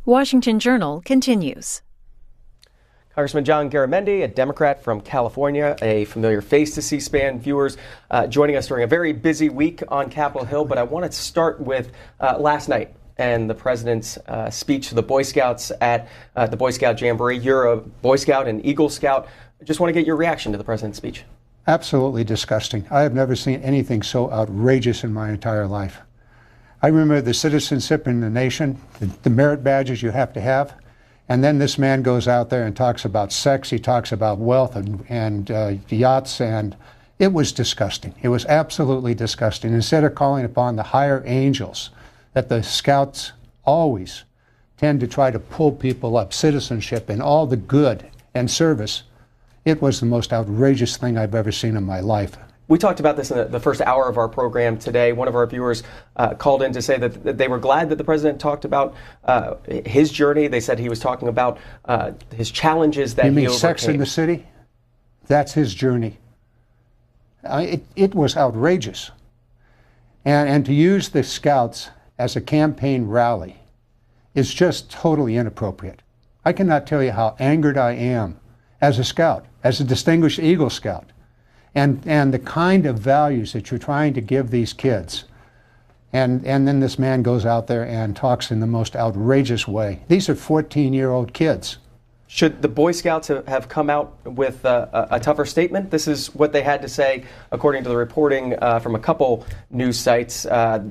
Washington Journal continues. Congressman John Garamendi, a Democrat from California, a familiar face to C-SPAN viewers, joining us during a very busy week on Capitol Hill. But I want to start with last night and the president's speech to the Boy Scouts at the Boy Scout Jamboree. You're a Boy Scout and Eagle Scout. I just want to get your reaction to the president's speech. Absolutely disgusting. I have never seen anything so outrageous in my entire life. I remember the citizenship in the nation, the merit badges you have to have, and then this man goes out there and talks about sex, he talks about wealth and yachts, and it was disgusting. It was absolutely disgusting. Instead of calling upon the higher angels that the Scouts always tend to try to pull people up, citizenship and all the good and service, it was the most outrageous thing I've ever seen in my life. We talked about this in the first hour of our program today. One of our viewers called in to say that they were glad that the president talked about his journey. They said he was talking about his challenges that he overcame. You mean Sex in the City? That's his journey. It was outrageous. And to use the Scouts as a campaign rally is just totally inappropriate. I cannot tell you how angered I am as a Scout, as a distinguished Eagle Scout. And the kind of values that you're trying to give these kids. And then this man goes out there and talks in the most outrageous way. These are 14-year-old kids. Should the Boy Scouts have come out with a tougher statement? This is what they had to say, according to the reporting from a couple news sites,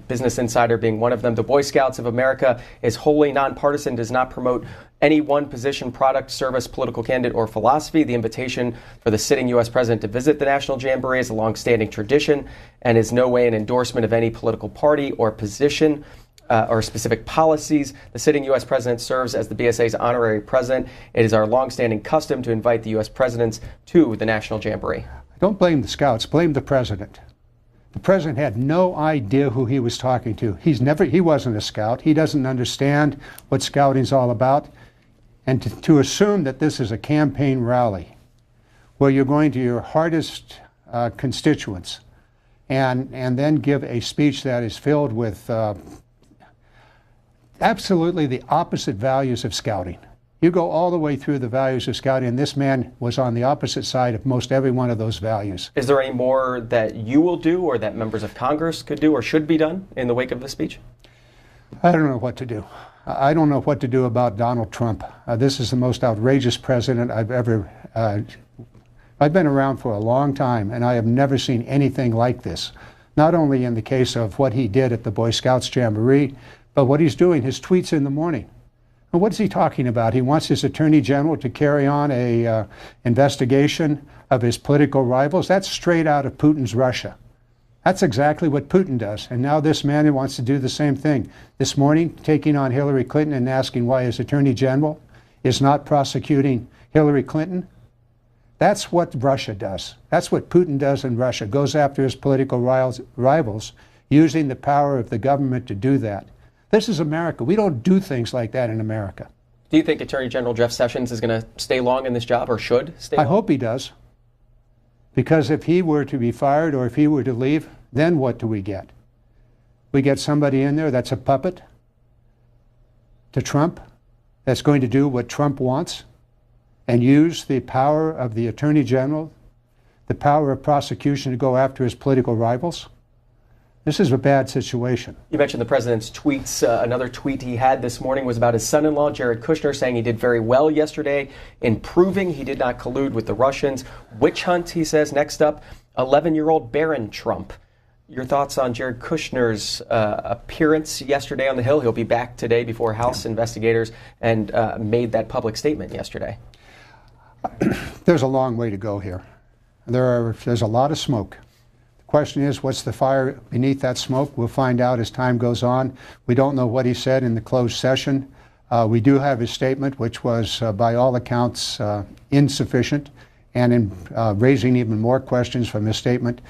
Business Insider being one of them. The Boy Scouts of America is wholly nonpartisan, does not promote any one position, product, service, political candidate, or philosophy. The invitation for the sitting U.S. president to visit the National Jamboree is a longstanding tradition and is no way an endorsement of any political party or position or specific policies. The sitting U.S. president serves as the BSA's honorary president. It is our longstanding custom to invite the U.S. presidents to the National Jamboree. Don't blame the Scouts, blame the president. The president had no idea who he was talking to. He wasn't a Scout. He doesn't understand what scouting is all about. And to assume that this is a campaign rally where you're going to your hardest constituents and then give a speech that is filled with absolutely the opposite values of scouting. You go all the way through the values of scouting, and this man was on the opposite side of most every one of those values. Is there any more that you will do or that members of Congress could do or should be done in the wake of the speech? I don't know what to do. I don't know what to do about Donald Trump. This is the most outrageous president I've ever... I've been around for a long time, and I have never seen anything like this. Not only in the case of what he did at the Boy Scouts Jamboree, but what he's doing, his tweets in the morning. And what is he talking about? He wants his Attorney General to carry on a investigation of his political rivals. That's straight out of Putin's Russia. That's exactly what Putin does. And now this man wants to do the same thing. This morning, taking on Hillary Clinton and asking why his Attorney General is not prosecuting Hillary Clinton. That's what Russia does. That's what Putin does in Russia, goes after his political rivals, using the power of the government to do that. This is America. We don't do things like that in America. Do you think Attorney General Jeff Sessions is going to stay long in this job or should stay long? I hope he does. Because if he were to be fired or if he were to leave, then what do we get? We get somebody in there that's a puppet to Trump, that's going to do what Trump wants and use the power of the Attorney General, the power of prosecution to go after his political rivals. This is a bad situation. You mentioned the president's tweets. Another tweet he had this morning was about his son-in-law, Jared Kushner, saying he did very well yesterday in proving he did not collude with the Russians. Witch hunt, he says. Next up, 11-year-old Barron Trump. Your thoughts on Jared Kushner's appearance yesterday on the Hill? He'll be back today before House investigators and made that public statement yesterday. There's a long way to go here. There's a lot of smoke. The question is, what's the fire beneath that smoke? We'll find out as time goes on. We don't know what he said in the closed session. We do have his statement, which was, by all accounts, insufficient, and in raising even more questions from his statement.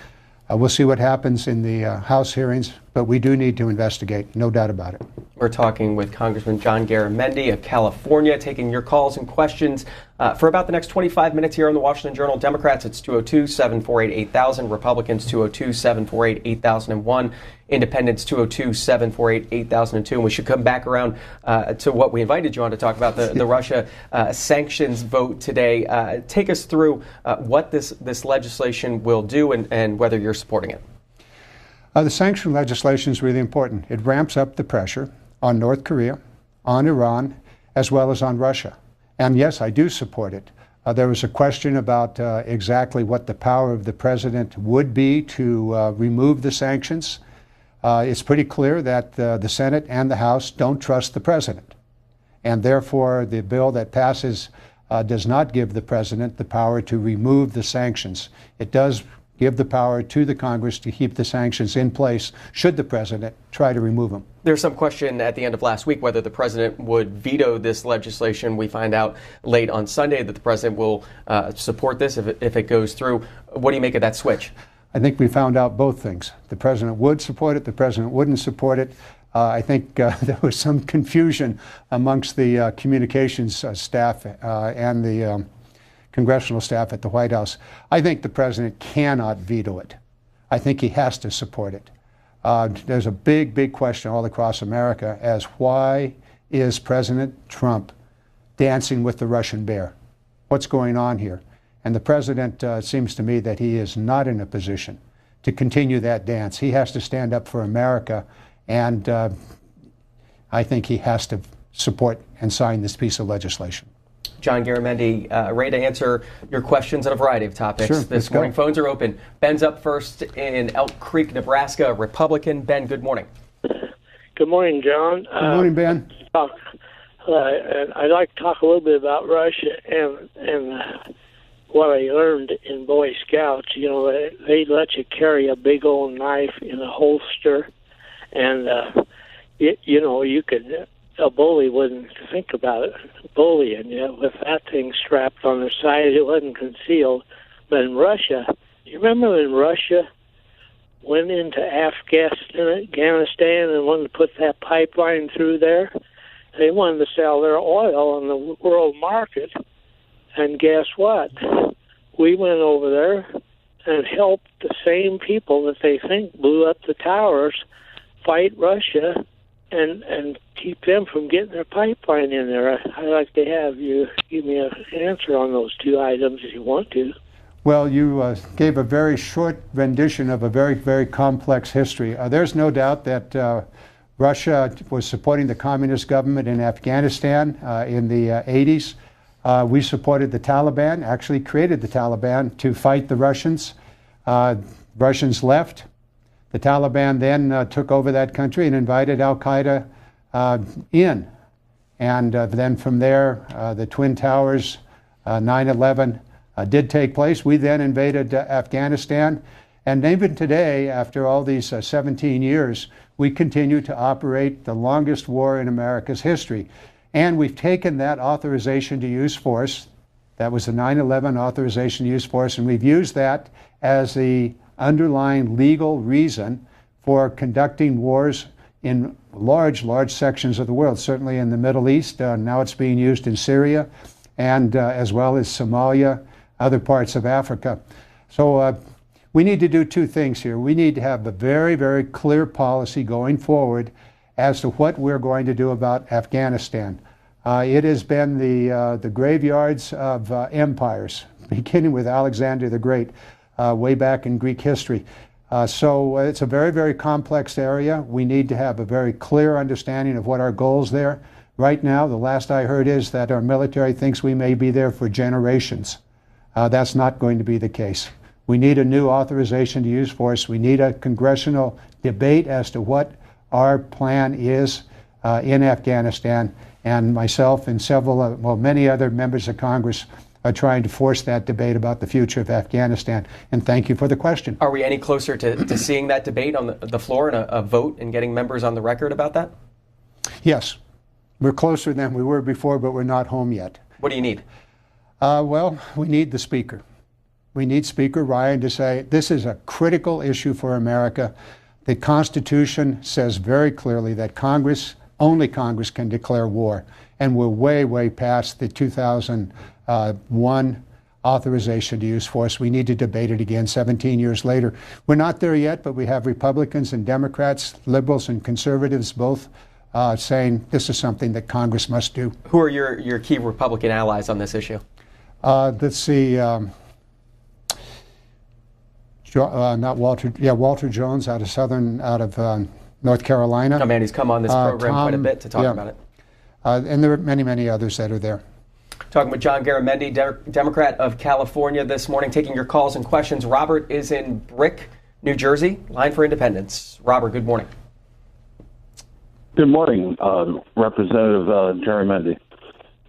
We'll see what happens in the House hearings, but we do need to investigate, no doubt about it. We're talking with Congressman John Garamendi of California, taking your calls and questions For about the next 25 minutes here on the Washington Journal, Democrats, it's 202-748-8000. Republicans, 202-748-8001. Independents, 202-748-8002. And we should come back around to what we invited you on to talk about, the Russia sanctions vote today. Take us through what this legislation will do and whether you're supporting it. The sanction legislation is really important. It ramps up the pressure on North Korea, on Iran, as well as on Russia. And yes, I do support it. There was a question about exactly what the power of the president would be to remove the sanctions. It's pretty clear that the Senate and the House don't trust the president. And therefore, the bill that passes does not give the president the power to remove the sanctions. It does give the power to the Congress to keep the sanctions in place should the president try to remove them. There's some question at the end of last week whether the president would veto this legislation. We find out late on Sunday that the president will support this if it goes through. What do you make of that switch? I think we found out both things. The president would support it. The president wouldn't support it. I think there was some confusion amongst the communications staff and the congressional staff at the White House. I think the president cannot veto it. I think he has to support it. There's a big question all across America as why is President Trump dancing with the Russian bear? What's going on here? And the president, it seems to me that he is not in a position to continue that dance. He has to stand up for America, and I think he has to support and sign this piece of legislation. John Garamendi, ready to answer your questions on a variety of topics. Sure, this morning. Phones are open. Ben's up first in Elk Creek, Nebraska, Republican. Ben, good morning. Good morning, John. Good morning, Ben. I'd like to talk a little bit about Russia and what I learned in Boy Scouts. You know, they let you carry a big old knife in a holster, and you could. A bully wouldn't think about it, bullying you with that thing strapped on their side. It wasn't concealed. But in Russia, you remember when Russia went into Afghanistan and wanted to put that pipeline through there? They wanted to sell their oil on the world market. And guess what? We went over there and helped the same people that they think blew up the towers fight Russia and keep them from getting their pipeline in there. I'd like to have you give me an answer on those two items if you want to. Well, you gave a very short rendition of a very complex history. There's no doubt that Russia was supporting the communist government in Afghanistan in the 80s. We supported the Taliban, actually created the Taliban to fight the Russians. Russians left. The Taliban then took over that country and invited al-Qaeda in. And then from there, the Twin Towers, 9/11 did take place. We then invaded Afghanistan. And even today, after all these 17 years, we continue to operate the longest war in America's history. And we've taken that authorization to use force, that was the 9/11 authorization to use force, and we've used that as the underlying legal reason for conducting wars in large sections of the world, certainly in the Middle East. Now it's being used in Syria and as well as Somalia, other parts of Africa. So we need to do two things here. We need to have a very clear policy going forward as to what we're going to do about Afghanistan. It has been the graveyards of empires, beginning with Alexander the Great, way back in Greek history. So it's a very complex area. We need to have a very clear understanding of what our goals there. Right now, the last I heard is that our military thinks we may be there for generations. That's not going to be the case. We need a new authorization to use force. We need a congressional debate as to what our plan is in Afghanistan. And myself and many other members of Congress are trying to force that debate about the future of Afghanistan. And thank you for the question. Are we any closer to seeing that debate on the floor and a vote and getting members on the record about that? Yes. We're closer than we were before, but we're not home yet. What do you need? Well, we need the Speaker. We need Speaker Ryan to say, this is a critical issue for America. The Constitution says very clearly that only Congress can declare war. And we're way past the 2000 one authorization to use force. We need to debate it again 17 years later. We're not there yet, but we have Republicans and Democrats, liberals and conservatives both saying this is something that Congress must do. Who are your key Republican allies on this issue? Let's see. Walter Jones out of North Carolina. Oh man, he's come on this program quite a bit to talk about it. And there are many, many others that are there. Talking with John Garamendi, Democrat of California this morning, taking your calls and questions. Robert is in Brick, New Jersey, line for independence. Robert, good morning. Good morning, Representative Garamendi.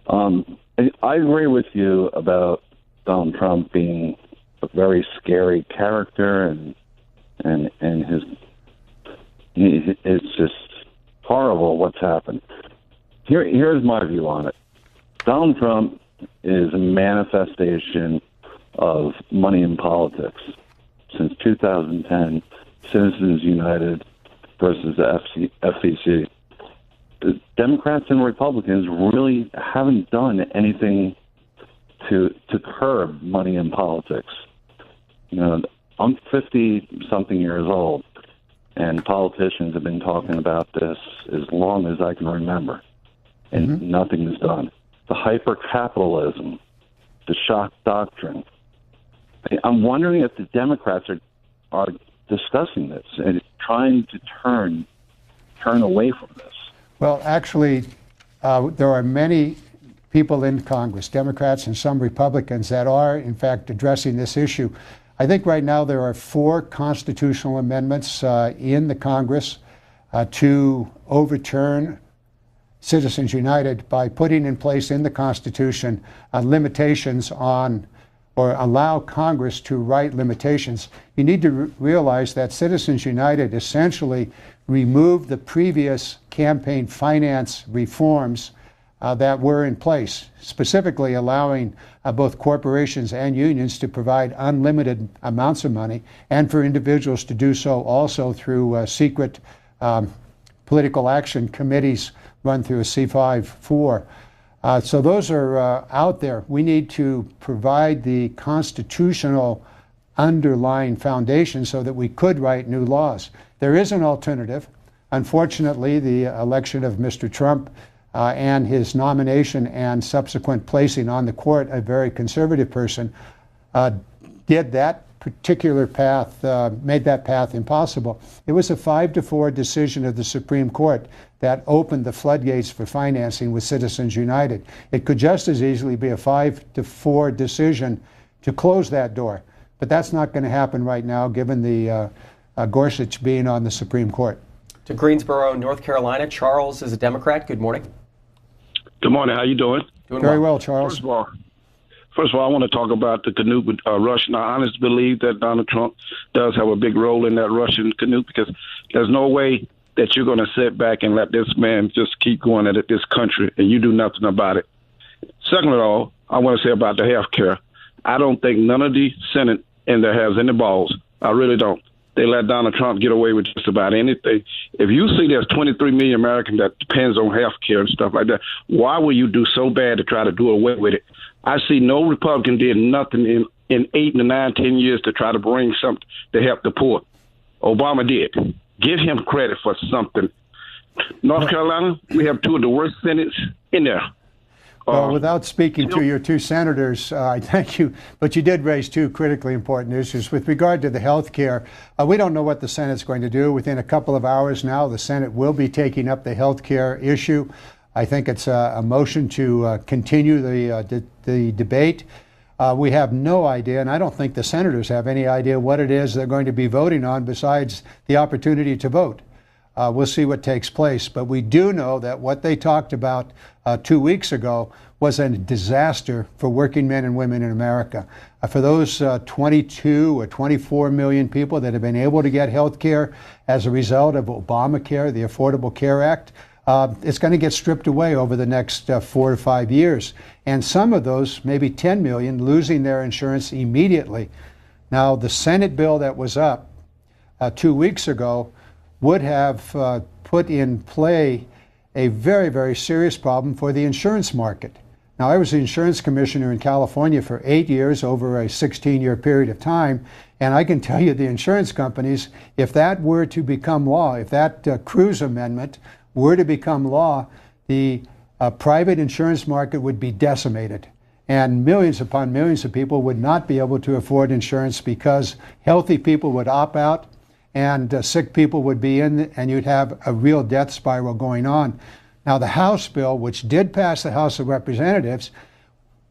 I agree with you about Donald Trump being a very scary character, and it's just horrible what's happened. Here's my view on it. Donald Trump is a manifestation of money in politics. Since 2010, Citizens United versus the FCC, the Democrats and Republicans really haven't done anything to curb money in politics. You know, I'm 50-something years old, and politicians have been talking about this as long as I can remember, and nothing is done. The hyper-capitalism, the shock doctrine. I'm wondering if the Democrats are discussing this and trying to turn away from this. Well, actually, there are many people in Congress, Democrats and some Republicans, that are, in fact, addressing this issue. I think right now there are 4 constitutional amendments in the Congress to overturn Citizens United by putting in place in the Constitution limitations on, or allow Congress to write limitations. You need to realize that Citizens United essentially removed the previous campaign finance reforms that were in place, specifically allowing both corporations and unions to provide unlimited amounts of money, and for individuals to do so also through secret political action committees run through a C5-4. So those are out there. We need to provide the constitutional underlying foundation so that we could write new laws. There is an alternative. Unfortunately, the election of Mr. Trump and his nomination and subsequent placing on the court a very conservative person did that particular path, made that path impossible. It was a 5-4 decision of the Supreme Court that opened the floodgates for financing with Citizens United. It could just as easily be a 5-4 decision to close that door. But that's not going to happen right now, given the Gorsuch being on the Supreme Court. To Greensboro, North Carolina, Charles is a Democrat. Good morning. Good morning. How you doing? Doing Very well, Charles. First of all, I want to talk about the canoe with Russia. I honestly believe that Donald Trump does have a big role in that Russian canoe, because there's no way that you're going to sit back and let this man just keep going at it, this country, and you do nothing about it. Second of all, I want to say about the health care. I don't think none of the Senate in there has any balls. I really don't. They let Donald Trump get away with just about anything. If you see there's 23 million Americans that depends on health care and stuff like that, why will you do so bad to try to do away with it? I see no Republican did nothing in 8 to 9, 10 years to try to bring something to help the poor. Obama did. Give him credit for something. North Carolina, we have 2 of the worst Senates in there. Well, without speaking to your 2 senators, I thank you, but you did raise 2 critically important issues. With regard to the health care, we don't know what the Senate's going to do. Within a couple of hours now, the Senate will be taking up the health care issue. I think it's a motion to continue the debate. We have no idea, and I don't think the senators have any idea what it is they're going to be voting on besides the opportunity to vote. We'll see what takes place. But we do know that what they talked about 2 weeks ago was a disaster for working men and women in America. For those 22 or 24 million people that have been able to get health care as a result of Obamacare, the Affordable Care Act, it's going to get stripped away over the next 4 to 5 years. And some of those, maybe 10 million, losing their insurance immediately. Now, the Senate bill that was up 2 weeks ago would have put in play a very, very serious problem for the insurance market. Now, I was the insurance commissioner in California for 8 years over a 16-year period of time, and I can tell you the insurance companies, if that were to become law, if that Cruz amendment were to become law, the private insurance market would be decimated. And millions upon millions of people would not be able to afford insurance because healthy people would opt out and sick people would be in, and you'd have a real death spiral going on. Now, the House bill, which did pass the House of Representatives,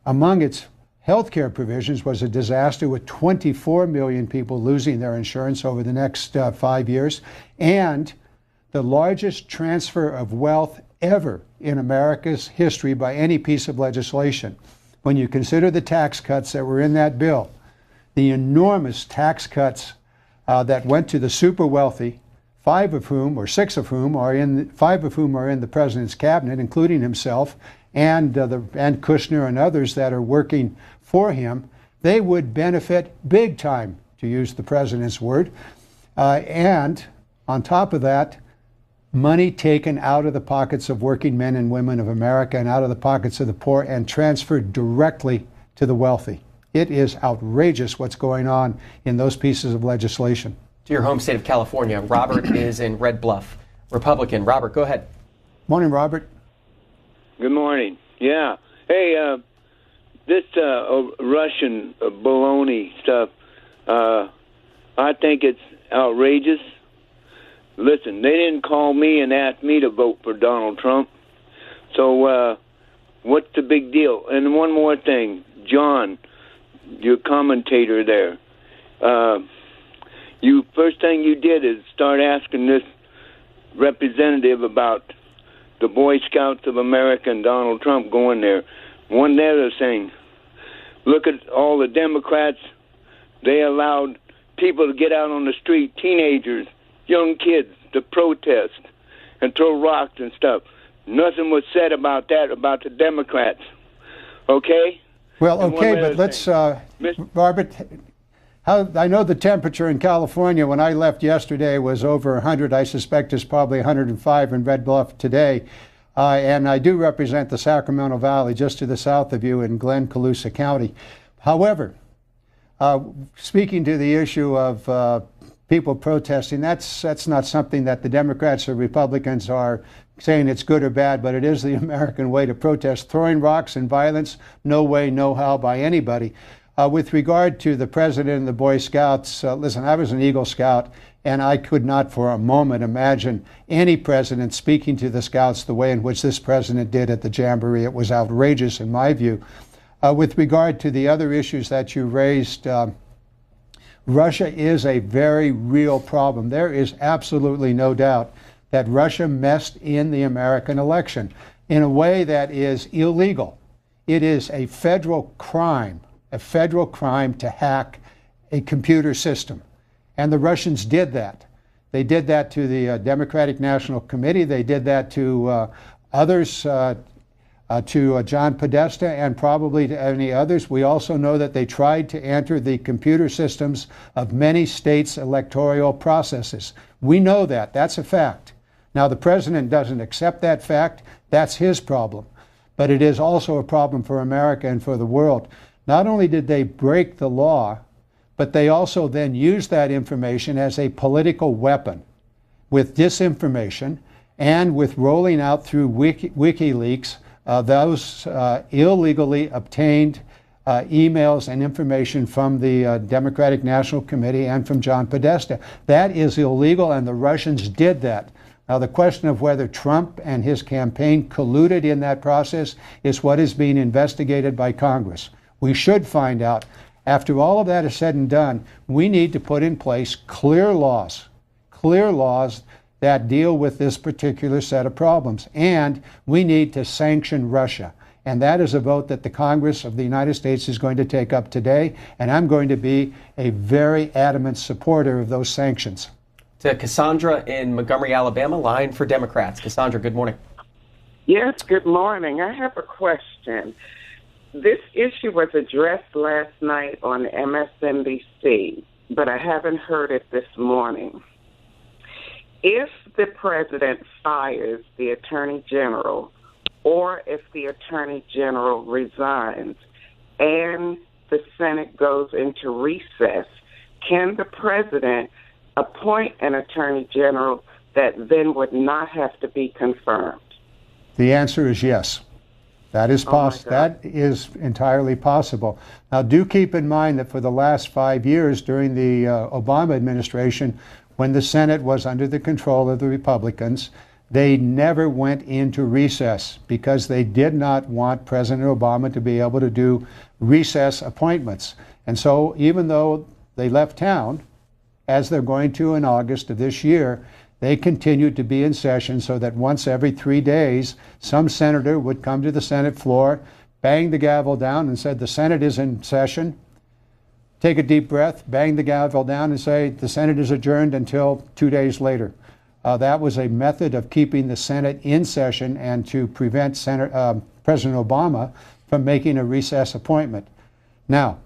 among its health care provisions was a disaster with 24 million people losing their insurance over the next 5 years, and the largest transfer of wealth ever in America's history by any piece of legislation. When you consider the tax cuts that were in that bill, the enormous tax cuts that went to the super wealthy, five of whom are in the president's cabinet, including himself and Kushner and others that are working for him, they would benefit big time, to use the president's word. And on top of that, money taken out of the pockets of working men and women of America and out of the pockets of the poor and transferred directly to the wealthy. It is outrageous what's going on in those pieces of legislation. To your home state of California, Robert is in Red Bluff, Republican. Robert, go ahead. Morning, Robert. Good morning. Yeah. Hey, this Russian baloney stuff, I think it's outrageous. Listen, they didn't call me and ask me to vote for Donald Trump. So what's the big deal? And one more thing, John, your commentator there, first thing you did is start asking this representative about the Boy Scouts of America and Donald Trump going there. One other thing, look at all the Democrats. They allowed people to get out on the street, teenagers, young kids, to protest and throw rocks and stuff. Nothing was said about that, about the Democrats. Okay? Well, okay, but let's, Robert, I know the temperature in California when I left yesterday was over 100. I suspect it's probably 105 in Red Bluff today. And I do represent the Sacramento Valley, just to the south of you in Glen Colusa County. However, speaking to the issue of people protesting, that's not something that the Democrats or Republicans are saying it's good or bad, but it is the American way to protest. Throwing rocks and violence, no way, no how by anybody. With regard to the president and the Boy Scouts, listen, I was an Eagle Scout, and I could not for a moment imagine any president speaking to the Scouts the way in which this president did at the Jamboree. It was outrageous in my view. With regard to the other issues that you raised, Russia is a very real problem. There is absolutely no doubt that Russia messed in the American election in a way that is illegal. It is a federal crime to hack a computer system. And the Russians did that. They did that to the Democratic National Committee. They did that to others, to John Podesta and probably to any others. We also know that they tried to enter the computer systems of many states' electoral processes. We know that. That's a fact. Now, the president doesn't accept that fact. That's his problem. But it is also a problem for America and for the world. Not only did they break the law, but they also then used that information as a political weapon with disinformation and with rolling out through WikiLeaks those illegally obtained emails and information from the Democratic National Committee and from John Podesta. That is illegal, and the Russians did that. Now, the question of whether Trump and his campaign colluded in that process is what is being investigated by Congress. We should find out. After all of that is said and done, we need to put in place clear laws that deal with this particular set of problems. And we need to sanction Russia. And that is a vote that the Congress of the United States is going to take up today. And I'm going to be a very adamant supporter of those sanctions. To Cassandra in Montgomery, Alabama, line for Democrats. Cassandra, good morning. Yes, good morning. I have a question. This issue was addressed last night on MSNBC, but I haven't heard it this morning. If the president fires the attorney general or if the Attorney General resigns and the Senate goes into recess, can the President appoint an Attorney General that then would not have to be confirmed? The answer is yes. That is possible. That is entirely possible. Now, do keep in mind that for the last 5 years during the Obama administration, when the Senate was under the control of the Republicans, they never went into recess because they did not want President Obama to be able to do recess appointments. And so even though they left town, as they're going to in August of this year, they continued to be in session so that once every 3 days, some senator would come to the Senate floor, bang the gavel down and said, the Senate is in session. Take a deep breath, bang the gavel down and say, the Senate is adjourned until 2 days later. That was a method of keeping the Senate in session and to prevent President Obama from making a recess appointment. Now,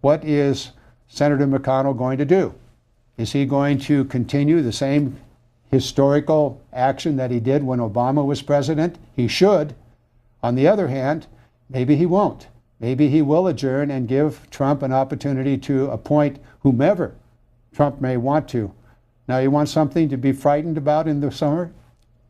what is Senator McConnell going to do? Is he going to continue the same historical action that he did when Obama was president? He should. On the other hand, maybe he won't. Maybe he will adjourn and give Trump an opportunity to appoint whomever Trump may want to. Now, you want something to be frightened about in the summer?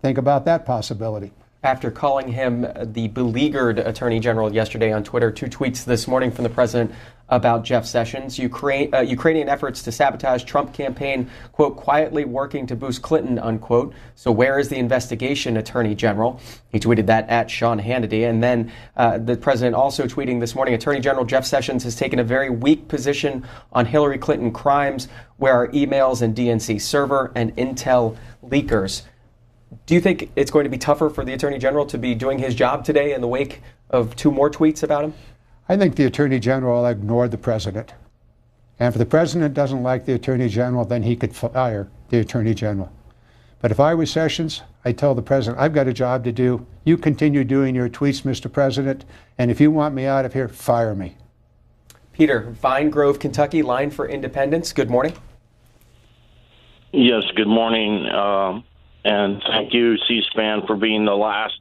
Think about that possibility. After calling him the beleaguered Attorney General yesterday on Twitter, 2 tweets this morning from the president about Jeff Sessions. Ukrainian efforts to sabotage Trump campaign, quote, quietly working to boost Clinton, unquote. So where is the investigation, Attorney General? He tweeted that at Sean Hannity. And then the president also tweeting this morning, Attorney General Jeff Sessions has taken a very weak position on Hillary Clinton crimes, where are emails and DNC server and intel leakers. Do you think it's going to be tougher for the Attorney General to be doing his job today in the wake of 2 more tweets about him? I think the Attorney General ignored the President. And if the President doesn't like the Attorney General, then he could fire the Attorney General. But if I was Sessions, I'd tell the President, I've got a job to do. You continue doing your tweets, Mr. President, and if you want me out of here, fire me. Peter, Vine Grove, Kentucky, line for independence. Good morning. Yes, good morning. And thank you, C-SPAN, for being the last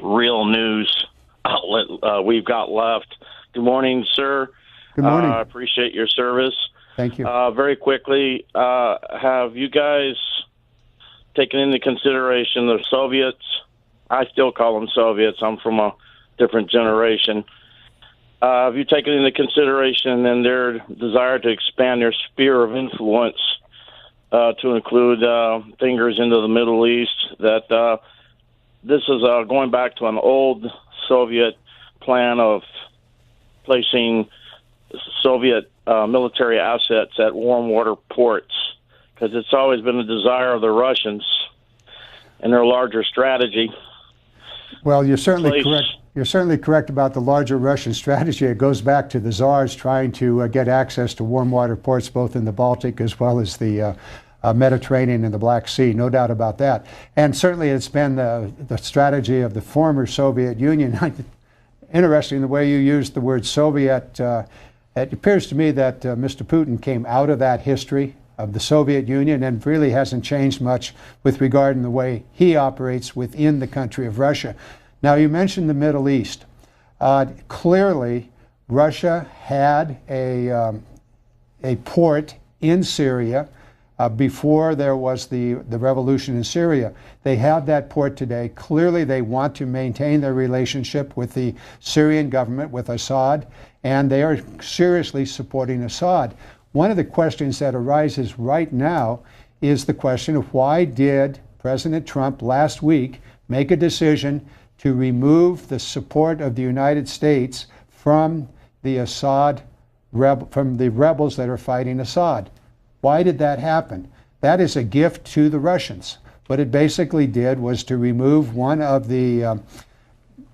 real news outlet we've got left. Good morning, sir. Good morning. I appreciate your service. Thank you. Very quickly, have you guys taken into consideration the Soviets? I still call them Soviets. I'm from a different generation. Have you taken into consideration then their desire to expand their sphere of influence to include fingers into the Middle East? That this is going back to an old Soviet plan of placing Soviet military assets at warm water ports, because it's always been a desire of the Russians and their larger strategy. Well, you're certainly correct. You're certainly correct about the larger Russian strategy. It goes back to the Tsars trying to get access to warm water ports, both in the Baltic as well as the Mediterranean and the Black Sea, no doubt about that. And certainly it's been the strategy of the former Soviet Union. Interesting the way you used the word Soviet. It appears to me that Mr. Putin came out of that history of the Soviet Union and really hasn't changed much with regard to the way he operates within the country of Russia. Now, you mentioned the Middle East. Clearly, Russia had a port in Syria before there was the revolution in Syria. They have that port today. Clearly, they want to maintain their relationship with the Syrian government, with Assad, and they are seriously supporting Assad. One of the questions that arises right now is the question of why did President Trump last week make a decision to remove the support of the United States from the from the rebels that are fighting Assad? Why did that happen? That is a gift to the Russians. What it basically did was to remove one of the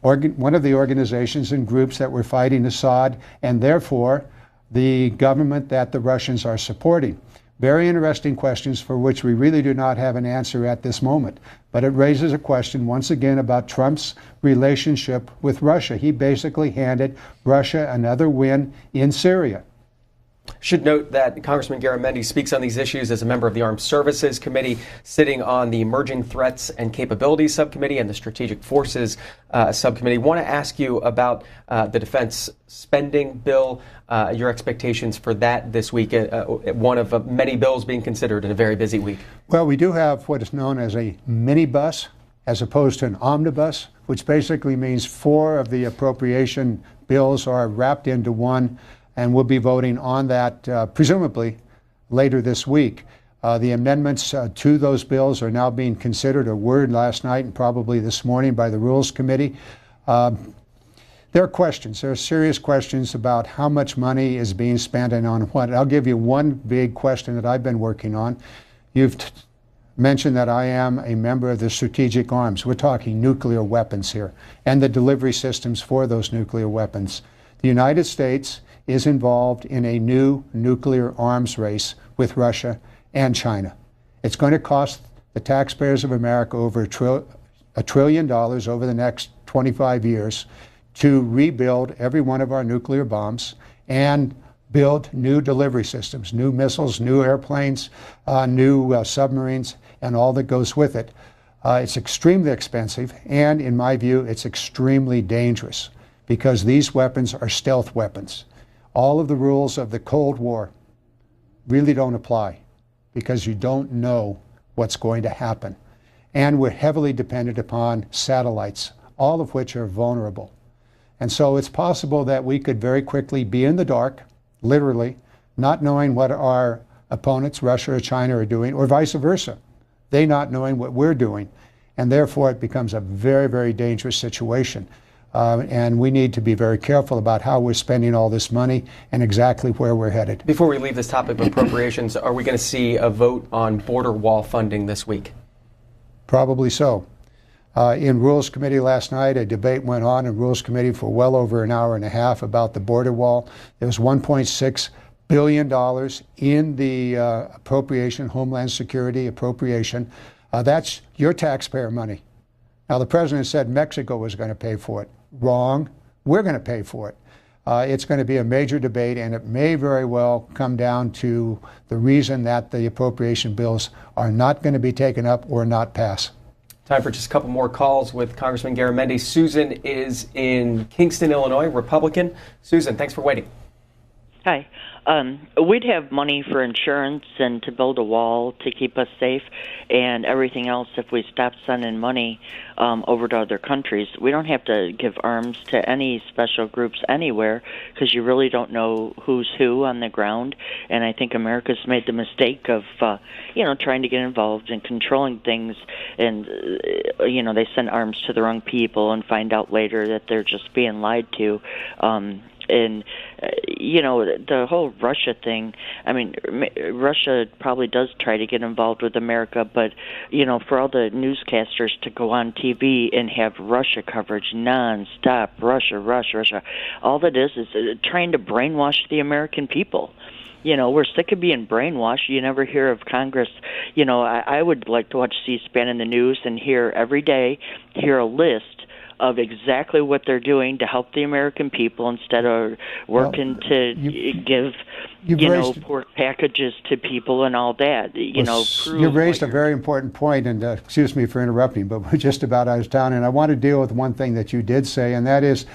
organizations and groups that were fighting Assad, and therefore the government that the Russians are supporting. Very interesting questions for which we really do not have an answer at this moment. But it raises a question once again about Trump's relationship with Russia. He basically handed Russia another win in Syria. Should note that Congressman Garamendi speaks on these issues as a member of the Armed Services Committee, sitting on the Emerging Threats and Capabilities Subcommittee and the Strategic Forces Subcommittee. Want to ask you about the defense spending bill, your expectations for that this week, one of many bills being considered in a very busy week. Well, we do have what is known as a minibus as opposed to an omnibus, which basically means 4 of the appropriation bills are wrapped into one, and we'll be voting on that presumably later this week. The amendments to those bills are now being considered or worded last night and probably this morning by the Rules Committee. There are questions. There are serious questions about how much money is being spent and on what. I'll give you one big question that I've been working on. You've mentioned that I am a member of the strategic arms. We're talking nuclear weapons here and the delivery systems for those nuclear weapons. The United States is involved in a new nuclear arms race with Russia and China. It's going to cost the taxpayers of America over $1 trillion over the next 25 years to rebuild every one of our nuclear bombs and build new delivery systems, new missiles, new airplanes, new submarines, and all that goes with it. It's extremely expensive, and in my view, it's extremely dangerous because these weapons are stealth weapons. All of the rules of the Cold War really don't apply because you don't know what's going to happen. And we're heavily dependent upon satellites, all of which are vulnerable. And so it's possible that we could very quickly be in the dark, literally, not knowing what our opponents, Russia or China, are doing, or vice versa, they not knowing what we're doing. And therefore, it becomes a very, very dangerous situation. And we need to be very careful about how we're spending all this money and exactly where we're headed. Before we leave this topic of appropriations, are we going to see a vote on border wall funding this week? Probably so. In Rules Committee last night, a debate went on in Rules Committee for well over an hour and a half about the border wall. There was $1.6 billion in the appropriation, Homeland Security appropriation. That's your taxpayer money. Now, the president said Mexico was going to pay for it. Wrong. We're going to pay for it. It's going to be a major debate, and it may very well come down to the reason that the appropriation bills are not going to be taken up or not pass. Time for just a couple more calls with Congressman Garamendi. Susan is in Kingston, Illinois, Republican. Susan, thanks for waiting. Hi. We'd have money for insurance and to build a wall to keep us safe and everything else if we stop sending money over to other countries. We don't have to give arms to any special groups anywhere because you really don't know who's who on the ground. And I think America's made the mistake of, trying to get involved in controlling things. And, they send arms to the wrong people and find out later that they're just being lied to. And, the whole Russia thing, Russia probably does try to get involved with America, but, for all the newscasters to go on TV and have Russia coverage nonstop, Russia, all that is trying to brainwash the American people. We're sick of being brainwashed. You never hear of Congress. I would like to watch C-SPAN in the news and hear a list of exactly what they're doing to help the American people instead of working to give, pork packages to people and all that. You raised a very important point, and excuse me for interrupting, but we're just about out of time, and I want to deal with one thing that you did say, and that is,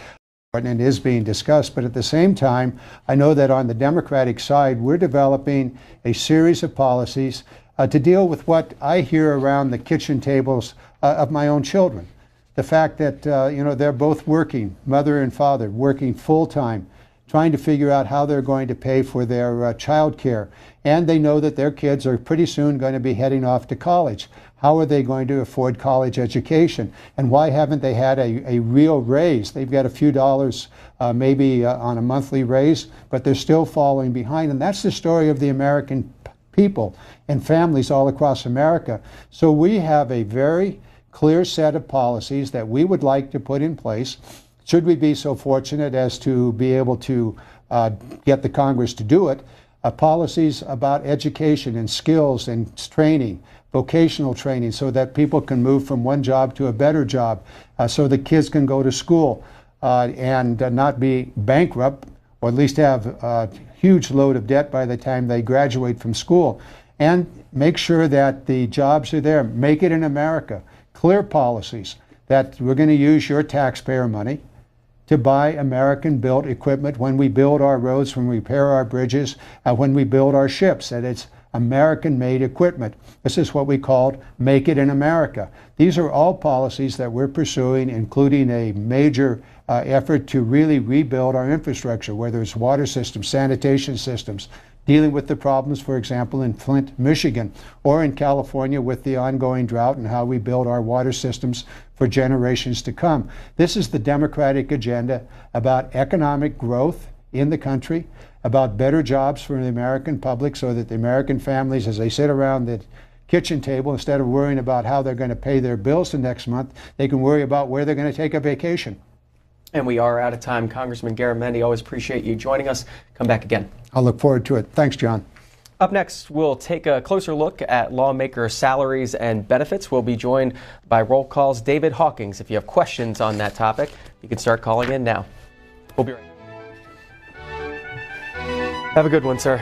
and is being discussed, but at the same time, I know that on the Democratic side, we're developing a series of policies to deal with what I hear around the kitchen tables of my own children. The fact that, they're both working, mother and father, working full-time, trying to figure out how they're going to pay for their child care. And they know that their kids are pretty soon going to be heading off to college. How are they going to afford college education? And why haven't they had a real raise? They've got a few dollars maybe on a monthly raise, but they're still falling behind. And that's the story of the American people and families all across America. So we have a very clear set of policies that we would like to put in place, should we be so fortunate as to be able to get the Congress to do it, policies about education and skills and training, vocational training, so that people can move from one job to a better job, so the kids can go to school and not be bankrupt or at least have a huge load of debt by the time they graduate from school. And make sure that the jobs are there. Make it in America. Clear policies that we're going to use your taxpayer money to buy American-built equipment when we build our roads, when we repair our bridges, when we build our ships, that it's American-made equipment. This is what we called Make It in America. These are all policies that we're pursuing, including a major effort to really rebuild our infrastructure, whether it's water systems, sanitation systems, dealing with the problems, for example, in Flint, Michigan, or in California with the ongoing drought and how we build our water systems for generations to come. This is the Democratic agenda about economic growth in the country, about better jobs for the American public so that the American families, as they sit around the kitchen table, instead of worrying about how they're going to pay their bills the next month, they can worry about where they're going to take a vacation. And we are out of time. Congressman Garamendi, always appreciate you joining us. Come back again. I'll look forward to it. Thanks, John. Up next, we'll take a closer look at lawmaker salaries and benefits. We'll be joined by Roll Call's David Hawkins. If you have questions on that topic, you can start calling in now. We'll be right back. Have a good one, sir.